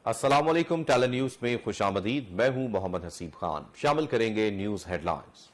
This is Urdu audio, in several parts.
السلام علیکم، ٹیلن نیوز میں خوش آمدید۔ میں ہوں محمد حسیب خان۔ شامل کریں گے نیوز ہیڈ لائنز۔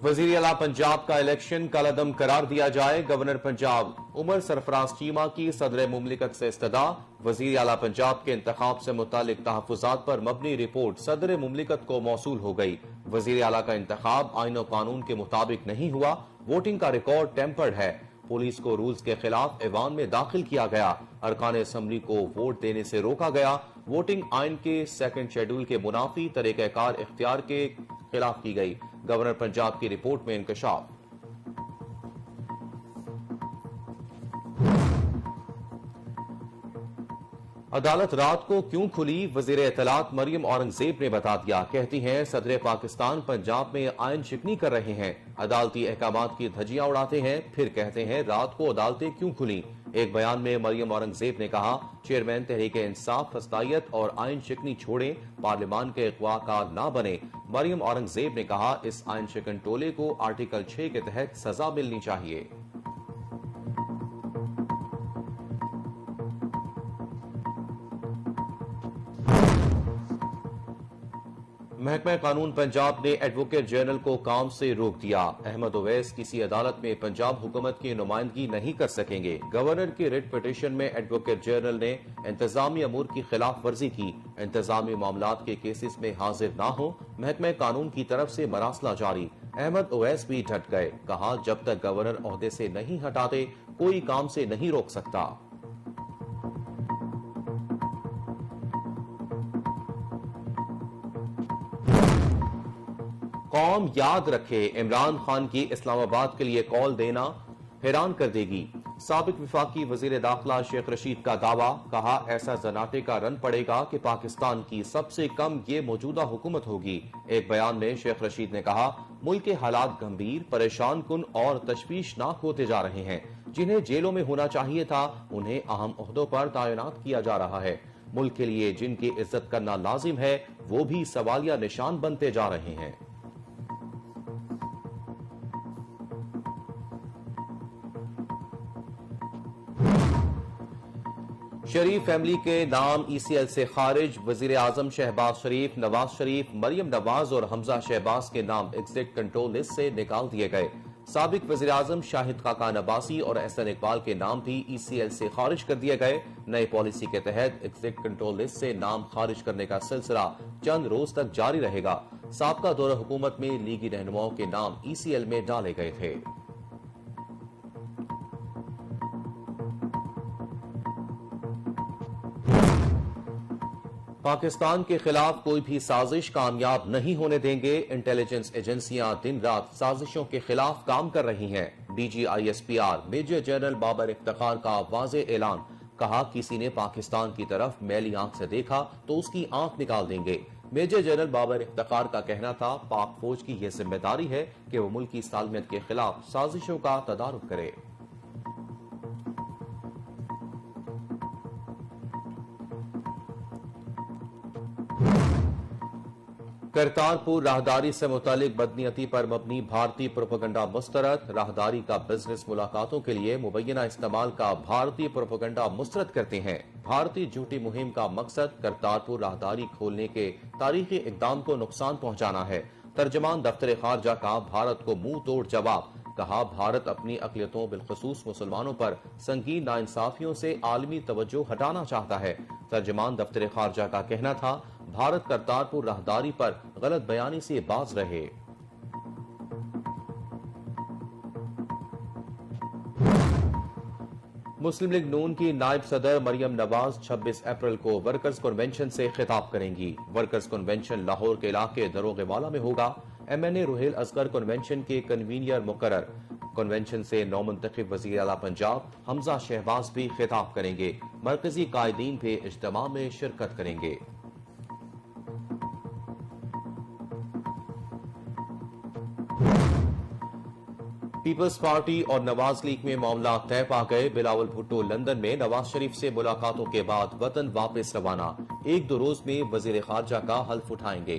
وزیر اعلیٰ پنجاب کا الیکشن کالعدم قرار دیا جائے۔ گورنر پنجاب عمر سرفراز چیمہ کی صدر مملکت سے استدعا۔ وزیر اعلیٰ پنجاب کے انتخاب سے متعلق تحفظات پر مبنی رپورٹ صدر مملکت کو موصول ہو گئی۔ وزیر اعلیٰ کا انتخاب آئین و قانون کے مطابق نہیں ہوا۔ ووٹنگ کا ریکارڈ ٹیمپرڈ ہے۔ پولیس کو رولز کے خلاف ایوان میں داخل کیا گیا۔ ارکان اسمبلی کو ووٹ دینے سے روکا گیا۔ ووٹنگ آئین کے سیکنڈ شیڈول کے منافی طریقہ کار اختیار کے خلاف کی گئی۔ گورنر پنجاب کی رپورٹ میں انکشاف۔ عدالت رات کو کیوں کھلی؟ وزیر اطلاعات مریم اورنگزیب نے بتا دیا۔ کہتی ہیں صدر پاکستان پنجاب میں آئین شکنی کر رہے ہیں، عدالتی احکامات کی دھجیاں اڑاتے ہیں، پھر کہتے ہیں رات کو عدالتیں کیوں کھلیں۔ ایک بیان میں مریم اورنگزیب نے کہا، چیئرمین تحریک انصاف فسطائیت اور آئین شکنی چھوڑیں، پارلیمان کے اغوا کار نہ بنے۔ مریم اورنگزیب نے کہا، اس آئین شکن ٹولے کو آرٹیکل 6 کے تحت سزا ملنی چاہیے۔ محکمہ قانون پنجاب نے ایڈوکیٹ جنرل کو کام سے روک دیا۔ احمد اویس کسی عدالت میں پنجاب حکومت کی نمائندگی نہیں کر سکیں گے۔ گورنر کی ریٹ پٹیشن میں ایڈوکیٹ جنرل نے انتظامی امور کی خلاف ورزی کی۔ انتظامی معاملات کے کیسز میں حاضر نہ ہوں، محکمہ قانون کی طرف سے مراسلہ جاری۔ احمد اویس بھی ڈٹ گئے، کہا جب تک گورنر عہدے سے نہیں ہٹاتے کوئی کام سے نہیں روک سکتا۔ قوم یاد رکھے، عمران خان کی اسلام آباد کے لیے کال دینا حیران کر دے گی۔ سابق وفاقی وزیر داخلہ شیخ رشید کا دعویٰ، کہا ایسا زناٹے کا رن پڑے گا کہ پاکستان کی سب سے کم یہ موجودہ حکومت ہوگی۔ ایک بیان میں شیخ رشید نے کہا، ملک کے حالات گمبھیر، پریشان کن اور تشویشناک ہوتے جا رہے ہیں۔ جنہیں جیلوں میں ہونا چاہیے تھا انہیں اہم عہدوں پر تعینات کیا جا رہا ہے۔ ملک کے لیے جن کی عزت کرنا لازم ہے وہ بھی سوالیہ نشان بنتے جا رہے ہیں۔ شریف فیملی کے نام ای سی ایل سے خارج۔ وزیر اعظم شہباز شریف، نواز شریف، مریم نواز اور حمزہ شہباز کے نام ایگزٹ کنٹرول لسٹ سے نکال دیے گئے۔ سابق وزیر اعظم شاہد خاقان عباسی اور احسن اقبال کے نام بھی ای سی ایل سے خارج کر دیے گئے۔ نئی پالیسی کے تحت ایگزٹ کنٹرول لسٹ سے نام خارج کرنے کا سلسلہ چند روز تک جاری رہے گا۔ سابقہ دور حکومت میں لیگی رہنماؤں کے نام ای سی ایل میں ڈالے گئے تھے۔ پاکستان کے خلاف کوئی بھی سازش کامیاب نہیں ہونے دیں گے۔ انٹیلیجنس ایجنسیاں دن رات سازشوں کے خلاف کام کر رہی ہیں۔ D G I S P R major general Babar Iftikhar کا واضح اعلان، کہا کسی نے پاکستان کی طرف میلی آنکھ سے دیکھا تو اس کی آنکھ نکال دیں گے۔ میجر جنرل بابر افتخار کا کہنا تھا، پاک فوج کی یہ ذمہ داری ہے کہ وہ ملک کی سالمیت کے خلاف سازشوں کا تدارک کرے۔ کرتارپور راہداری سے متعلق بدنیتی پر مبنی بھارتی پروپیگنڈا مسترد۔ راہداری کا بزنس ملاقاتوں کے لیے مبینہ استعمال کا بھارتی پروپیگنڈا مسترد کرتے ہیں۔ بھارتی جھوٹی مہم کا مقصد کرتارپور راہداری کھولنے کے تاریخی اقدام کو نقصان پہنچانا ہے۔ ترجمان دفتر خارجہ کا بھارت کو منہ توڑ جواب، کہا بھارت اپنی اقلیتوں بالخصوص مسلمانوں پر سنگین ناانصافیوں سے عالمی توجہ ہٹانا چاہتا ہے۔ ترجمان دفتر خارجہ کا کہنا تھا، بھارت کرتارپور راہداری پر غلط بیانی سے باز رہے۔ مسلم لیگ نون کی نائب صدر مریم نواز 26 اپریل کو ورکرز کنونشن سے خطاب کریں گی۔ ورکرز کنونشن لاہور کے علاقے دروغ والا میں ہوگا۔ ایم این اے روہیل اصغر کنونشن کے کنوینئر مقرر۔ کنونشن سے نومنتخب وزیر اعلیٰ پنجاب حمزہ شہباز بھی خطاب کریں گے۔ مرکزی قائدین بھی اجتماع میں شرکت کریں گے۔ پیپلز پارٹی اور نواز لیگ میں معاملات طے پا گئے۔ بلاول بھٹو لندن میں نواز شریف سے ملاقاتوں کے بعد وطن واپس روانہ۔ 1-2 روز میں وزیر خارجہ کا حلف اٹھائیں گے۔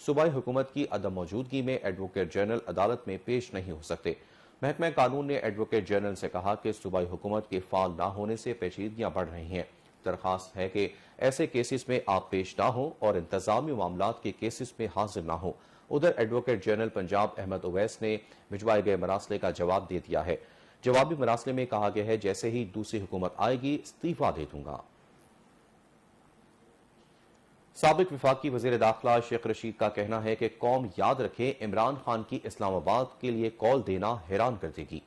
صوبائی حکومت کی عدم موجودگی میں ایڈوکیٹ جنرل عدالت میں پیش نہیں ہو سکتے۔ محکمہ قانون نے ایڈوکیٹ جنرل سے کہا کہ صوبائی حکومت کے فعال نہ ہونے سے پیچیدگیاں بڑھ رہی ہیں۔ درخواست ہے کہ ایسے کیسز میں آپ پیش نہ ہوں اور انتظامی معاملات کے کیسز میں حاضر نہ ہوں۔ ادھر ایڈوکیٹ جنرل پنجاب احمد اویس نے بھجوائے گئے مراسلے کا جواب دے دیا ہے۔ جوابی مراسلے میں کہا گیا ہے جیسے ہی دوسری حکومت آئے گی استعفیٰ دے دوں گا۔ سابق وفاقی وزیر داخلہ شیخ رشید کا کہنا ہے کہ قوم یاد رکھے عمران خان کی اسلام آباد کے لیے کال دینا حیران کر دے گی۔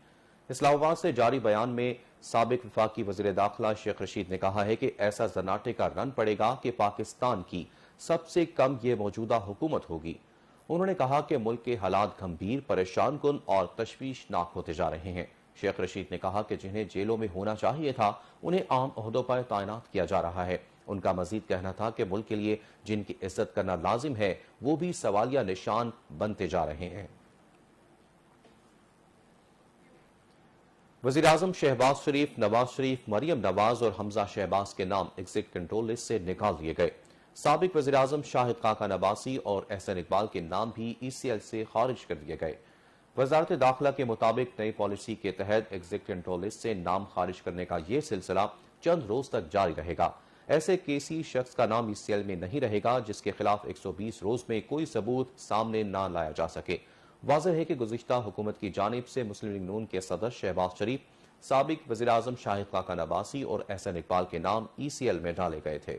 اسلام آباد سے جاری بیان میں سابق وفاقی وزیر داخلہ شیخ رشید نے کہا ہے کہ ایسا زناٹے کا رن پڑے گا کہ پاکستان کی سب سے کم یہ موجودہ حکومت ہوگی۔ انہوں نے کہا کہ ملک کے حالات گھمبیر، پریشان کن اور تشویشناک ہوتے جا رہے ہیں۔ شیخ رشید نے کہا کہ جنہیں جیلوں میں ہونا چاہیے تھا انہیں عام عہدوں پر تعینات کیا جا رہا ہے۔ ان کا مزید کہنا تھا کہ ملک کے لیے جن کی عزت کرنا لازم ہے وہ بھی سوالیہ نشان بنتے جا رہے ہیں۔ وزیراعظم شہباز شریف، نواز شریف، مریم نواز اور حمزہ شہباز کے نام ایگزٹ کنٹرول لسٹ سے نکال دیے گئے۔ سابق وزیراعظم شاہد خاقان عباسی اور احسن اقبال کے نام بھی ای سی ایل سے خارج کر دیے گئے۔ وزارت داخلہ کے مطابق نئی پالیسی کے تحت ایگزٹ کنٹرول لسٹ سے نام خارج کرنے کا یہ سلسلہ چند روز تک جاری رہے گا۔ ایسے کسی شخص کا نام ای سی ایل میں نہیں رہے گا جس کے خلاف 120 روز میں کوئی ثبوت سامنے نہ لایا جا سکے۔ واضح ہے کہ گزشتہ حکومت کی جانب سے مسلم لیگ نون کے صدر شہباز شریف، سابق وزیراعظم شاہد خاقان عباسی اور احسن اقبال کے نام ای سی ایل میں ڈالے گئے تھے۔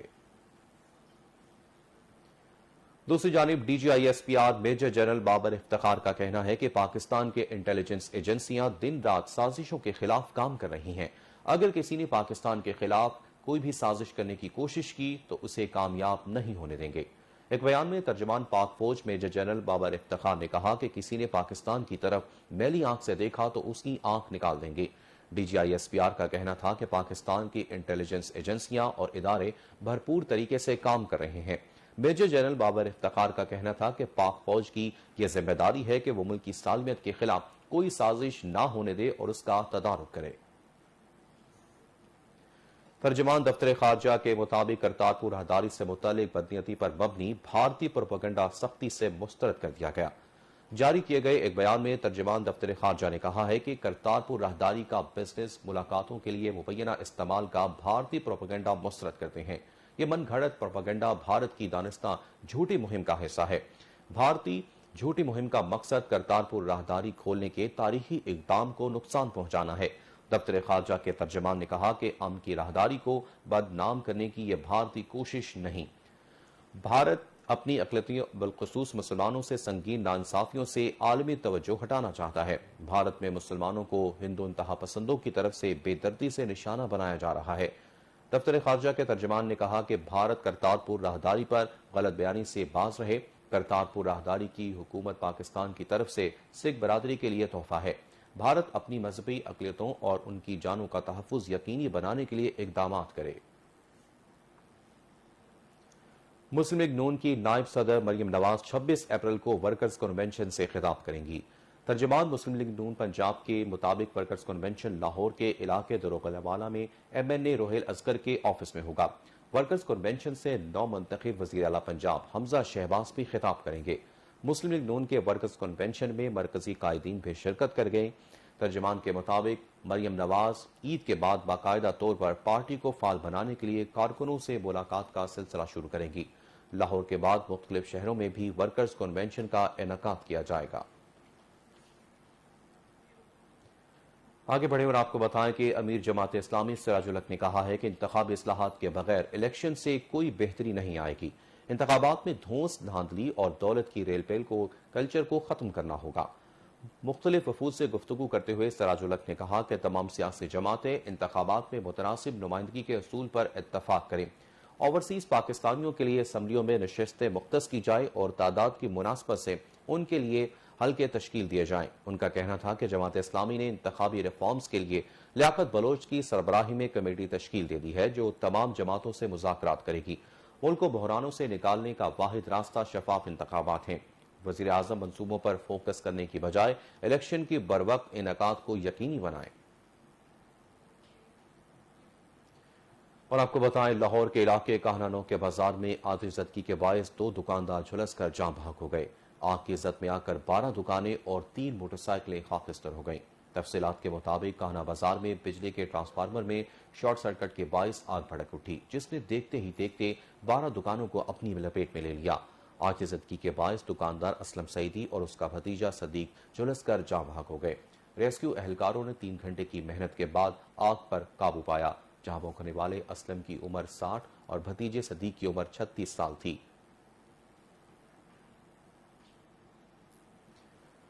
دوسری جانب D G I S P R major general Babar Iftikhar کا کہنا ہے کہ پاکستان کے انٹیلیجنس ایجنسیاں دن رات سازشوں کے خلاف کام کر رہی ہیں۔ اگر کسی نے پاکستان کے خلاف کوئی بھی سازش کرنے کی کوشش کی تو اسے کامیاب نہیں ہونے دیں گے۔ ایک بیان میں ترجمان پاک فوج میجر جنرل بابر افتخار نے کہا کہ کسی نے پاکستان کی طرف میلی آنکھ سے دیکھا تو اس کی آنکھ نکال دیں گے۔ D G I S P R کا کہنا تھا کہ پاکستان کی انٹیلیجنس ایجنسیاں اور ادارے بھرپور طریقے سے کام کر رہے ہیں۔ میجر جنرل بابر افتخار کا کہنا تھا کہ پاک فوج کی یہ ذمہ داری ہے کہ وہ ملک کی سالمیت کے خلاف کوئی سازش نہ ہونے دے اور اس کا تدارک کرے۔ ترجمان دفتر خارجہ کے مطابق کرتارپور راہداری سے متعلق بدنیتی پر مبنی بھارتی پروپیگنڈا سختی سے مسترد کر دیا گیا۔ جاری کیے گئے ایک بیان میں ترجمان دفتر خارجہ نے کہا ہے کہ کرتارپور راہداری کا بزنس ملاقاتوں کے لیے مبینہ استعمال کا بھارتی پروپیگنڈا مسترد کرتے ہیں۔ یہ من گھڑت پروپیگنڈا بھارت کی دانستہ جھوٹی مہم کا حصہ ہے۔ بھارتی جھوٹی مہم کا مقصد کرتارپور راہداری کھولنے کے تاریخی اقدام کو نقصان پہنچانا ہے۔ دفتر خارجہ کے ترجمان نے کہا کہ امن کی راہداری کو بدنام کرنے کی یہ بھارتی کوشش نہیں۔ بھارت اپنی اقلیتوں بالخصوص مسلمانوں سے سنگین ناانصافیوں سے عالمی توجہ ہٹانا چاہتا ہے۔ بھارت میں مسلمانوں کو ہندو انتہا پسندوں کی طرف سے بے دردی سے نشانہ بنایا جا رہا ہے۔ دفتر خارجہ کے ترجمان نے کہا کہ بھارت کرتارپور راہداری پر غلط بیانی سے باز رہے۔ کرتارپور راہداری کی حکومت پاکستان کی طرف سے سکھ برادری کے لیے تحفہ ہے۔ بھارت اپنی مذہبی اقلیتوں اور ان کی جانوں کا تحفظ یقینی بنانے کے لیے اقدامات کرے۔ مسلم لیگ نون کی نائب صدر مریم نواز 26 اپریل کو ورکرز کنونشن سے خطاب کریں گی۔ ترجمان مسلم لیگ نون پنجاب کے مطابق ورکرز کنونشن لاہور کے علاقے دروغلوالا میں ایم این اے روہیل اصغر کے آفس میں ہوگا۔ ورکرز کنونشن سے نو منتخب وزیر اعلیٰ پنجاب حمزہ شہباز بھی خطاب کریں گے۔ مسلم لیگ نون کے ورکرز کنونشن میں مرکزی قائدین بھی شرکت کر گئے۔ ترجمان کے مطابق مریم نواز عید کے بعد باقاعدہ طور پر پارٹی کو فعال بنانے کے لیے کارکنوں سے ملاقات کا سلسلہ شروع کریں گی۔ لاہور کے بعد مختلف شہروں میں بھی ورکرز کنونشن کا انعقاد کیا جائے گا۔ آگے بڑھیں اور آپ کو بتائیں کہ امیر جماعت اسلامی سراج الحق نے کہا ہے کہ انتخابی اصلاحات کے بغیر الیکشن سے کوئی بہتری نہیں آئے گی۔ انتخابات میں دھونس، دھاندلی اور دولت کی ریل پیل کو کلچر کو ختم کرنا ہوگا۔ مختلف وفود سے گفتگو کرتے ہوئے سراج الحق نے کہا کہ تمام سیاسی جماعتیں انتخابات میں متناسب نمائندگی کے اصول پر اتفاق کریں۔ اوورسیز پاکستانیوں کے لیے اسمبلیوں میں نشستیں مختص کی جائے اور تعداد کی مناسبت سے ان کے لیے حلقے تشکیل دیے جائیں۔ ان کا کہنا تھا کہ جماعت اسلامی نے انتخابی ریفارمز کے لیے لیاقت بلوچ کی سربراہی میں کمیٹی تشکیل دے دی ہے جو تمام جماعتوں سے مذاکرات کرے گی۔ ملک کو بحرانوں سے نکالنے کا واحد راستہ شفاف انتخابات ہیں۔ وزیر اعظم منصوبوں پر فوکس کرنے کی بجائے الیکشن کی بروقت انعقاد کو یقینی بنائیں۔ اور آپ کو بتائیں لاہور کے علاقے کہنانو کے بازار میں آتش زدگی کے باعث 2 دکاندار جھلس کر جاں بحق ہو گئے۔ آگ کی زد میں آ کر 12 دکانیں اور 3 موٹر سائیکلیں خاکستر ہو گئیں۔ تفصیلات کے مطابق کہنا بازار میں بجلی کے ٹرانسفارمر میں شارٹ سرکٹ کے باعث آگ بھڑک اٹھی، جس نے دیکھتے ہی دیکھتے 12 دکانوں کو اپنی لپیٹ میں لے لیا۔ آتش زدگی کے باعث دکاندار اسلم سعیدی اور اس کا بھتیجا صدیق جھلس کر جاں بحق ہو گئے۔ ریسکیو اہلکاروں نے 3 گھنٹے کی محنت کے بعد آگ پر قابو پایا، جہاں بھونکنے والے اسلم کی عمر 60 اور بھتیجے صدیق کی عمر 36 سال تھی۔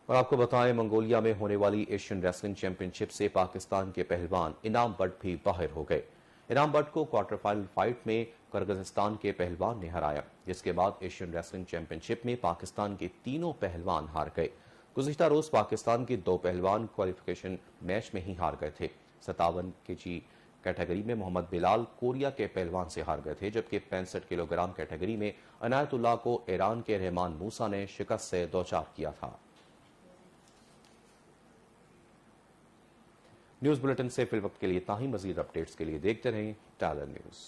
اور آپ کو بتائیں منگولیا میں ہونے والی ایشین ریسلنگ چیمپئن شپ سے پاکستان کے پہلوان انعام بٹ بھی باہر ہو گئے۔ انعام بٹ کو کوارٹر فائنل فائٹ میں کرغزستان کے پہلوان نے ہرایا، جس کے بعد ایشین ریسلنگ چیمپئن شپ میں پاکستان کے تینوں پہلوان ہار گئے۔ گزشتہ روز پاکستان کے 2 پہلوان کوالیفیکیشن میچ میں ہی ہار گئے تھے۔ 57 kg کیٹیگری میں محمد بلال کوریا کے پہلوان سے ہار گئے تھے، جبکہ 65 کلو گرام کیٹیگری میں عنایت اللہ کو ایران کے رحمان موسیٰ نے شکست سے دوچار کیا تھا۔ نیوز بلیٹن سے فی الوقت کے لیے اتنا ہی۔ مزید اپڈیٹس کے لیے دیکھتے رہیں ٹیلر نیوز۔